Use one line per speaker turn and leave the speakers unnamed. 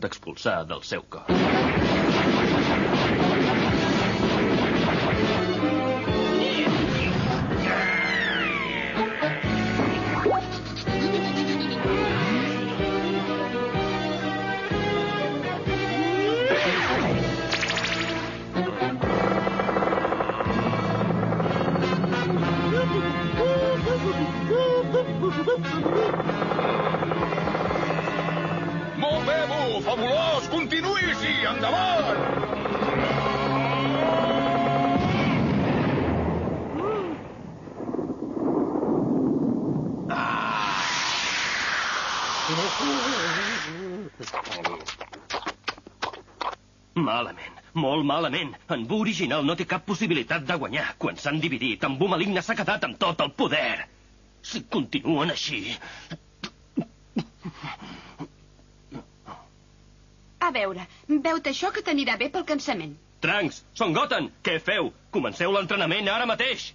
d'expulsar del seu cos.
Molt bé, Bu! Fabulós! Continuï així! Endavant!
Malament, molt malament. En Bu original no té cap possibilitat de guanyar. Quan s'han dividit, en Bu maligne s'ha quedat amb tot el poder. Si continuen així...
A veure, veu-te això que t'anirà bé pel cansament.
Trunks, Son Goten, què feu? Comenceu l'entrenament ara mateix.